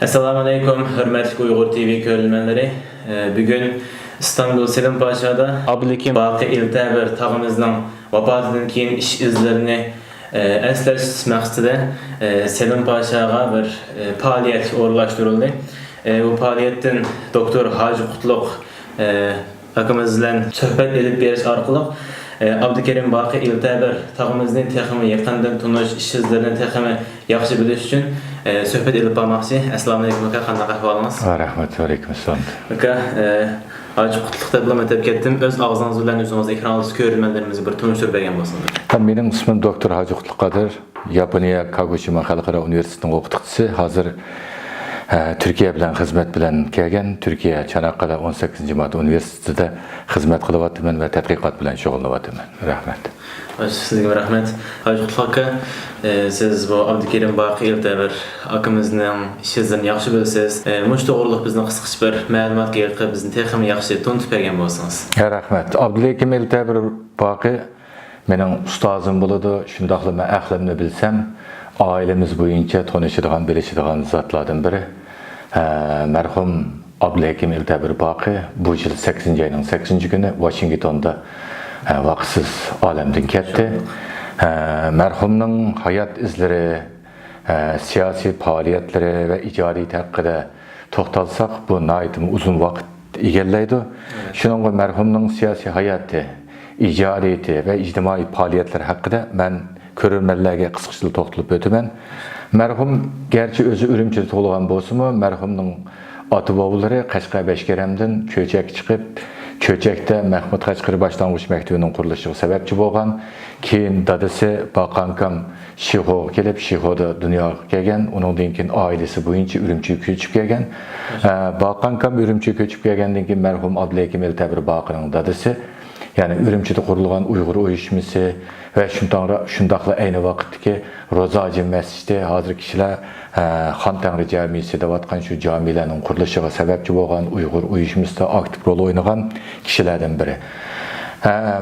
Assalamu alaikum, hürmetli Uyghur TV körülmenleri. Bugün İstanbul Selim Paşa'da Abdülhakim Baqi İltəbir tağımızdan vafatından keyin iş izlerini esləş məqsədi Selim Paşa'ya bir faaliyet uğurlaşdırıldı. Bu faaliyetin Doktor Hacı Qutluk hakkımızla söhbət edip beriş arqılıq Abdülkerim Baqi İltəbir tağımızdan teximi yakından tunuş iş izlerini teximi yaxşı biliş üçün söhbət edib baxmaqçı. Assalamu alaikum, qanday ahvalınız? Rahmet, aleykümselam. Hacı Qutluk'ta bilan ötüp ketdim. Öz ağzınız bilan özünüz ekranınızda görülmələrimizi bir tunuşturub bergen bolsunuz. Benim ismim Doktor Hacı Qutluk. Yaponiya Kagoshima Xalqaro Universitetining o'qituvchisi. Hozir Türkiye bilan xizmat bilan kelgan. Türkiye Çanakkale 18. Mart Universitetida xizmat qilyapman va tadqiqot bilan shug'ullanyapman. Rahmat. Sizga rahmat. Hacı Qutluk aka, siz bu Abdülkerim Baqi İltəbir akımızdan işinizden yaxşı bilsiz. Muş to'g'riliq bizni qisqacha bir ma'lumotga yig'ib bizni texmi yaxshi tunib bergan bo'lsangiz. Rahmat. Abdülhakim İltəbir Baqi mening ustozim bo'ladi. Shundaqla men aqlimni bilsam, ailemiz bo'yicha tanishadigan, bilishadigan zotlardan biri. Merhum Abdülhakim İltəbir Baqi bu yil 8 ayning 8 kuni Washingtonda vaqtsiz olamdan ketdi. Merhumning hayot izlari, siyosiy faoliyatlari ve ijodiy haqida to'xtalsak, bu nihoyatda uzun vaqt egallaydi. Shuningdek merhumning siyosiy hayoti, ijodiyati ve ijtimoiy faoliyatlar haqida men ko'rurmanlarga qisqacha to'xtalib o'taman. Merhum gerçi o'zi Urumchida tug'ilgan bo'lsa-mu, merhumning ota-bobolari Qashqar Beshkaramdan ko'chak chiqib, Çöçek'te Mehmet Kaçkırı Başlangıç Mektubu'nun kuruluşu sebepçi bo'lgan. Keyin dadasi Baqankam Şiho kelib, Şiho'da dünyaya kelgan. Ondan keyin ailesi boyunca Urumchiga ko'chib kelgan. Baqankam Urumchiga ko'chib kelgandan keyin merhum Abdülhakim İltəbir Baqining dadasi, yani Urumchida qurilgan Uyg'ur uyushmasi ve shundaqla ayni vaqtdagi Ro'zaji masjidi, hozir kishilar Xon Tangri jamiyasi deyotgan shu jamiyalarning qurilishiga sababchi bo'lgan Uyg'ur uyushmasida aktiv rol o'ynagan kishilardan biri.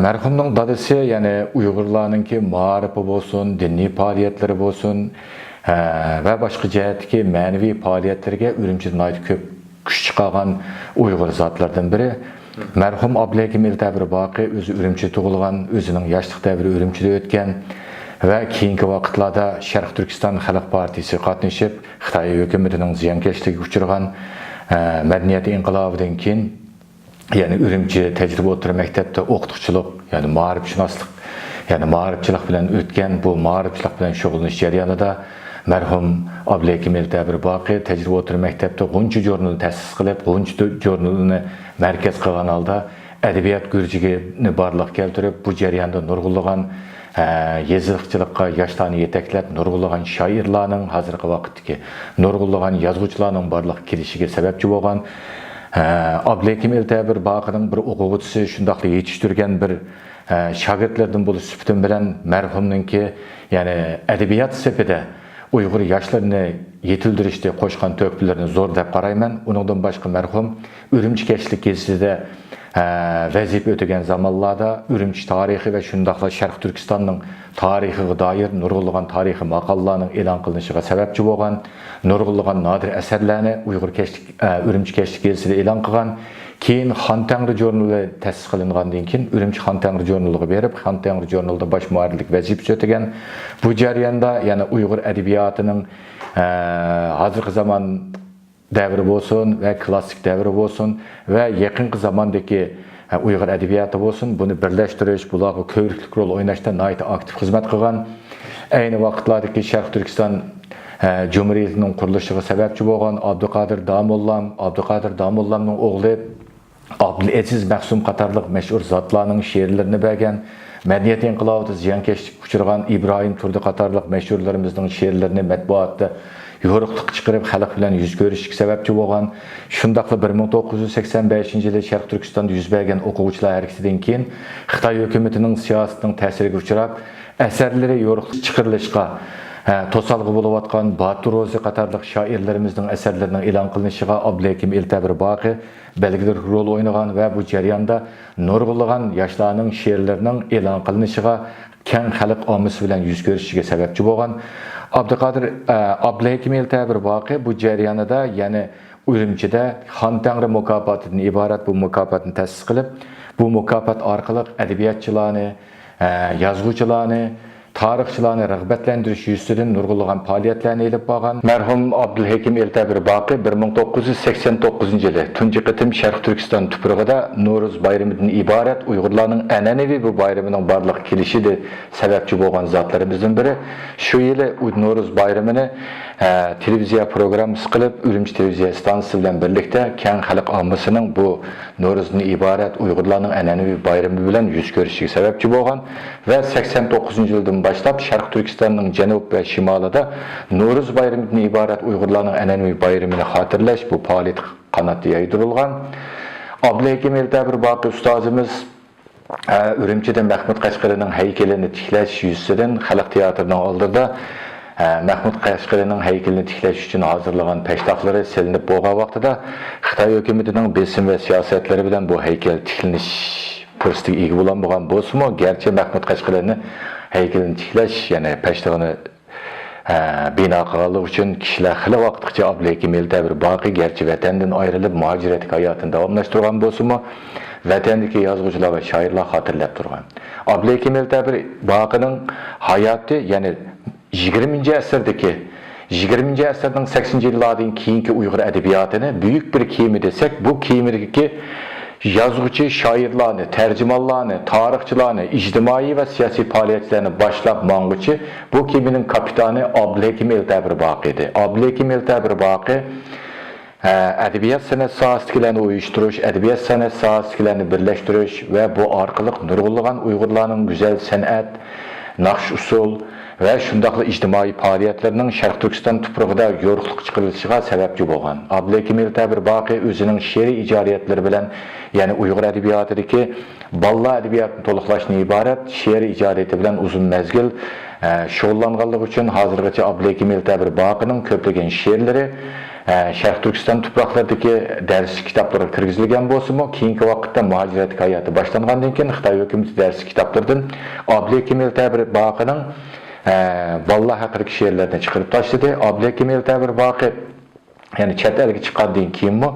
Merhumning dadasi, yani Uyg'urlarningki ma'rifi bo'lsin, diniy faoliyatlari bo'lsin ve başka jihatdagi ma'naviy faoliyatlarga Urumchida ko'p kuch chiqargan Uyg'ur zotlardan biri. Merhum Abdülhakim İltəbir Baqi o'zi Urumchida tug'ilgan, o'zining yoshlik davri Urumchida o'tgan ve keyingi vaqtlarda Sharq Turkiston Xalq partiyasi qatnashib, Xitoy hukumatining ziyonkashligiga uchragan madaniyat inqilobidan keyin, yani Urumchi tajriba o'tirish maktabida o'qituvchilik, yani ma'rifshunoslik, yani ma'rifchilik bilan o'tgan. Bu ma'rifchilik bilan shug'ullanish jarayonida merhum Abdülhakim İltəbir Baqi tajriba o'tirish maktabida G'uncha jurnalini ta'sis qilib, G'uncha jurnalini merkez qilgan holda adabiyot gurjigini barliq keltirib, bu jarayonda nurg'unlagan yazıqçılıqqa yoshlarni yetaklab, nurg'unlagan shoirlarning, hozirgi vaqtdagi nurg'unlagan yozuvchilarning barliq kelishiga sababchi bo'lgan. Abdülhakim İltəbir Baqining bir o'quvchisi, shundaqla yetishtirgan bir shogirdlardan bo'lish sifatim bilan merhumninki, yani adabiyot safida Uyg'ur yoshlarni yetildirishda qo'shgan töhfələrini zo'r deb qarayman. Uningdan boshqa merhum Urumchi kashlik gezisida vazifa o'tagan zamonlarda Urumchi tarixi ve shundaqla Sharq Turkistonning tarixiga doir nurg'unlagan tarixiy maqolalarning e'lon qilinishiga sababchi bo'lgan, nurg'unlagan nodir asarlarni Urumchi kashlik gezisida e'lon qilgan. Keyin Xon Tangri jurnali ta'sis qilingandan keyin Urumchi Xon Tangri jurnaliga berib, Xon Tangri jurnalida bosh muharrirlik vazifasi o'tagan. Bu jarayonda, yani Uyg'ur adabiyotining hozirgi zaman davri bo'lsin ve klassik davri bo'lsin ve yaqinqi zamondagi Uyg'ur adabiyoti bo'lsin, buni birlashtirish, bularga ko'riklik rol o'ynashda nihoyat aktiv xizmat qilgan. Ayni vaqtlardagi Sharq Turkiston Cumhuriyetining qurilishiga sababchi bo'lgan Abduqodir Damollamning o'g'li Abdülaziz Mahsum qatorliq mashhur zotlarning she'rlarini bergan, madaniyat inqilobida ziyonkashlikka uchragan İbrahim Turdi qatorliq mashhurlarimizning she'rlarini matbuotda yo'riqliq chiqarib xalq bilan yuz ko'rishga sababchi bo'lgan. Shundaqla 1985-yilda Sharq Turkistonda yuz bergan o'quvchilar harakatidan keyin Xitoy hukumatining siyosatining ta'siriga uchrab, asarlari yo'riqliq chiqarilishga to'salg'i bo'layotgan Batur Ro'zi qatorliq shoirlarimizning asarlarining e'lon qilinishiga Abdülhakim İltəbir Baqi belgili rol o'ynagan ve bu jarayonda nurg'unlagan yoshlarning she'rlarining e'lon qilinishiga keng xalq omması bilan yuz ko'rishiga sababchi bo'lgan. Abduqodir Abdulhakim Eltabir voqea bu jarayonida, ya'ni Urumchida Xon Tangri mukofotidan iborat bu mukofotni ta'sis qilib, bu mukofot orqali adabiyotchilarni, yozuvchilarni, tarixchilarni rag'batlantirish yuzasidan nurg'ulg'an faoliyatlarni elib borgan. Marhum Abdulhakim Eltabir voqea 1989-yili tunji qitim Sharq Turkiston tuprog'ida No'ruz bayramidan iborat Uyg'urlarning an'anaviy bu bayramining barliq kelishida sababchi bo'lgan zotlarimizdan biri. Shu yili No'ruz bayramini televiziya programmasi qilib, Urumchi televiziya stansiyasi bilan birlikda keng xalq ommasining bu No'ruzdan iborat Uyg'urlarning an'anaviy bayrami bilan yuz ko'rishiga sababchi bo'lgan va 89-yildan başlap Şarkı Türkistan'ın cenub ve şimalida No'ruz bayramidan ibaret Uygurlarning an'anaviy bayramini hatırlash bu faaliyet qanoti yaydirilgan. Abdulhakim Eltabir voqea ustozimiz Urumchida Mahmud Qashqarining haykalini tiklash yuzasidan Xalq teatrining oldida Mahmud Qashqarining haykalini tiklash uchun hozirlagan peshtaxtlari silinib bo'lgan vaqtida Xitoy hukumatining besim va siyosatlari bilan bu haykal tiklanish fursatiga ega bo'lgan bo'lsa-mu, garchi Mahmud Qashqarining haykalini tiklash, ya'ni peshtaxtani bino qilganlik uchun kishilar xili vaqtgacha Abdulhakim Eltabir voqea garchi vatandan ayrilib muhojiratlik hayotini davomlashtirgan bo'lsa-mu, vatandagi yozuvchilar va shoirlar xotirlab turgan. Abdulhakim Eltabir voqeaning hayoti, ya'ni 20-asrdagi 20-asrning 80-yillardan keyingi Uyg'ur adabiyotini buyuk bir kiyimi desek, bu kiyimdagi yazgıcı şairlarni, tercümanlarni, tarixchilarni, ijtimoiy va siyosiy faoliyatlarni boshlab mang'uchi bu kemining kapitani Abdulhakim Eltabir voqea. Abdulhakim Eltabir voqea adabiyot san'at sohasidagilarni uyushtirish, adabiyot san'at sohasidagilarni birlashtirish va bu orqali nurg'ulg'an Uyg'urlarning go'zal san'at, naqsh usul ve şundaqlı ijtimoiy faoliyatlarning Sharq Turkiston tuprog'ida yo'riqlik chiqarilishiga sababchi bo'lgan. Abdulhakim Eltabir voqea o'zining she'riy ijodiyatlari bilan, ya'ni Uyg'ur adabiyotidagi balla adabiyotni to'liqlashdan iborat she'riy ijodiyati bilan uzun mezgil shug'ullanganligi uchun hozirgacha Abdulhakim Eltabir voqeaning ko'plagan she'rlari Sharq Turkiston tuproqlaridagi dars kitoblariga kirgizilgan bo'lsa-mu, keyingi vaqtda muhojirat hayoti boshlangandan keyin Xitoy hukumati dars kitoblaridan Abdulhakim Eltabir voqeaning balla haqidagi she'rlarni chiqarib tashladi. Abdulhakim Eltabir voqea, ya'ni chet elga chiqqandan keyinmi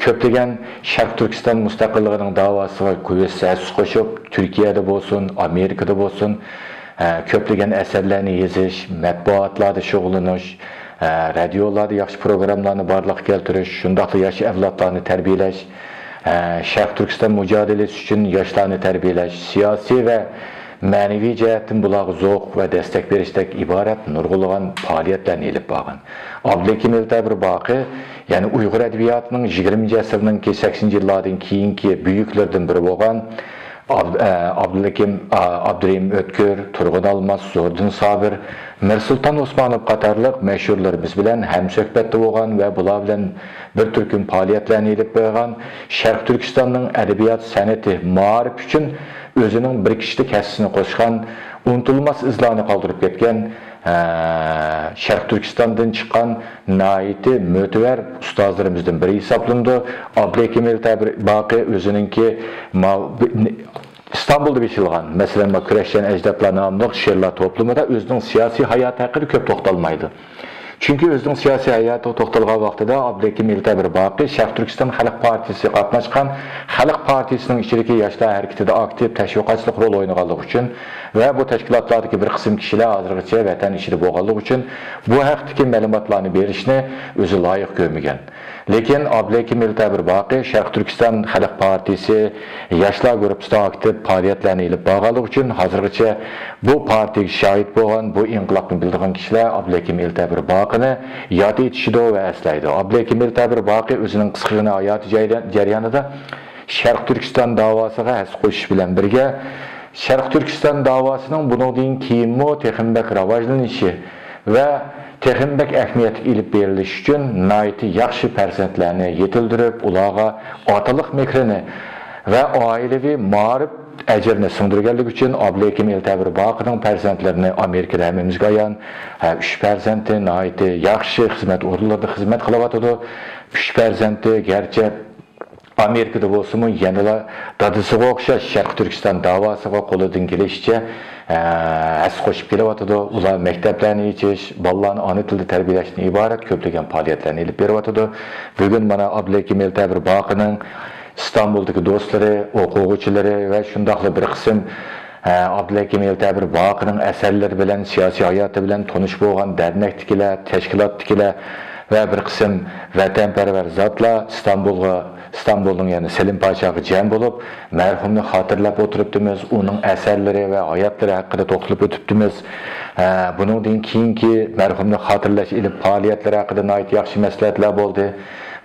ko'plagan Sharq Turkiston mustaqilligining davosiga ko'z qo'shib, Turkiyada bo'lsin, Amerikada bo'lsin, ko'plagan asarlarni yozish, matbuotlarda shug'ullanish, radiolarda yaxshi programmalarni barliqqa keltirish, shundaqla yosh avlodlarni tarbiyalash, Sharq Turkiston mujodalasi uchun yoshlarni tarbiyalash, siyosiy va ma'naviy jihatdan bularga zo'q va destek berishdan iborat nurg'ulg'an faoliyatlarni elib borgan. Abdulhakim Eltabir voqea, ya'ni Uyg'ur adabiyotining 20-asrning 80-yillardan keyingi buyuklardan biri bo'lgan Abdurahim O'tkir, Turg'un Almas, Zo'rdin Sobir, Mirsulton Osmonov qatorliq mashhurlarimiz bilan hamsuhbatda bo'lgan va bular bilan bir turkum faoliyatlarni elib qo'ygan. Sharq Turkistonning adabiyot san'ati ma'rif uchun o'zining bir kishilik hissini qo'shgan, unutilmas izlarni qoldirib ketgan Sharq Turkistondan chiqqan naiti mo'tabar ustozlarimizdan biri hisoblanadi. Abdulhakim Eltabir voqea o'ziningki İstanbul'da biçilgan, mesela Kurashgan Ajdodlar nomli she'rlar to'plamida o'zining siyosiy hayoti haqida ko'p to'xtalmaydi. Chunki o'zining siyosiy hayoti to'xtalgan vaqtida Abdulhakim Eltabir voqea Sharq Turkiston Xalq partiyasi qatnashgan, Xalq partiyasining ichidagi yoshlar harakatida aktiv tashviqotchilik rol o'ynaganligi uchun va bu tashkilotlardagi bir qism kishilar hozirgacha vatan ichida bo'lganligi uchun bu haqdagi ma'lumotlarni berishni o'zi loyiq ko'rmagan. Lekin Abdulhakim Eltabir voqea Sharq Turkiston Xalq partiyasi yoshlar guruhida aktiv faoliyatlarni elib borganligi uchun hozirgacha bu partiyaga shohid bo'lgan, bu inqilobni bildirgan kishilar Abdulhakim Eltabir voqeani yod etishidi va eslaydi. Abdulhakim Eltabir voqea o'zining qisqagina hayoti jarayonida Sharq Turkiston davosiga has qo'shish bilan birga Sharq Turkiston davosining bundan keyinmi texnik rivojlanishi va texnik ahamiyatga ilib berilishi uchun nayti yaxshi farzandlarni yetildirib, ularga otalik mehrini va oilaviy ma'rif ajrini singdirganligi uchun Abdulhakim Eltabir voqeaning farzandlarini Amerikada hammamizga ayon 3 farzandi nayti yaxshi xizmat o'rinlarida xizmat qilyotdi. 3 farzandi garchi Amerikada bolsunmu, yanıla dadısıga okşaş Şarkı Türkistan davasıga koludan gelişçe as qoşup kelyaptydy. Ular mekdeplerini içiş, balalarni ana tilde terbiyeleşten ibaret köplegen faaliyetlerini ilip berýärdi. Bugün mana Abdülhakim Eltabir Bakynyň İstanbul'daki dostları, okuwçylary ve şundaqly bir kısım Abdülhakim Eltabir Bakynyň eserleri bilen, siyasi hayatı bilen tanış bolgan dernekdikiler, teşkilatdikiler ve bir kısım vatanperver zatlar İstanbul'un yani Selim Paşa'ya cem bolup merhumni hatırlap oturupdymyz, onun eserleri ve hayatları hakkında toxtalyp ötüpdymyz. Bunun keyinki merhumni hatırlaş ilip faaliyetleri hakkında ait yaxşı məsləhətler boldu.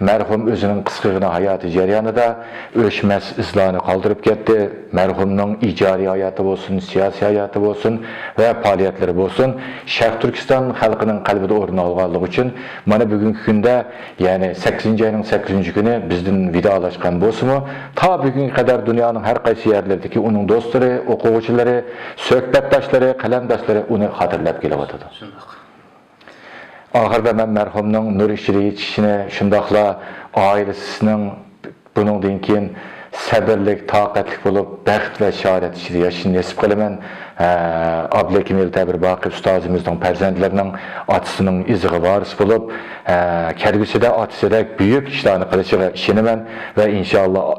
Merhum özünün kıskıgına hayatı jaryanında ölçmez izlarını kaldırıp gitti. Merhumunun icari hayatı olsun, siyasi hayatı olsun ve faaliyetleri olsun. Şarkı Türkistan halkının kalbide orun alğanlığı için mana bugünkü günde yani 8. ayının 8. günü bizden vidalaşkan bolsumu ta bugünkü kadar dünyanın her kaysi yerlerdeki onun dostları, okuwçylary, söhbetdaşları, kalemdaşları onu hatırlap kelyapdydy. Ahırda ben merhumның nur işçiliği içişine, şundaqla ailesinin bunun keyin sabırlık, taqatlik bolup, bəxt ve şahadet içinde yaşını nesip kılaman. Abdülhakim Eltabir Baky ustazımızın perzendlerinin atısının iziği varis bolup, kelgüsüde atısı büyük işlerini kılışıga işenemen ve inşallah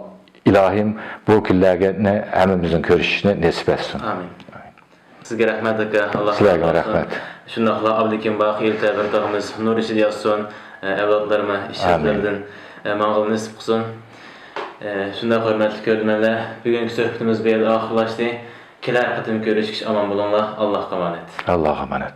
ilahim bu küllerine hemimizin görüşünü nesip etsin. Amin. Sizge rahmet aka. Allah Sizlerge rahmet. Şundaqla Abdülhakim Baky Eltabir tağımız nur işi ýaşasyn, evlatlaryma işlerden maňyly nesip kılsyn. Şunda hörmetli görünmeler, bugünkü söhbetimiz bir ahirlaşdy. Keler katım görüşkiş aman bulunlar. Allah'a emanet. Allah'a emanet.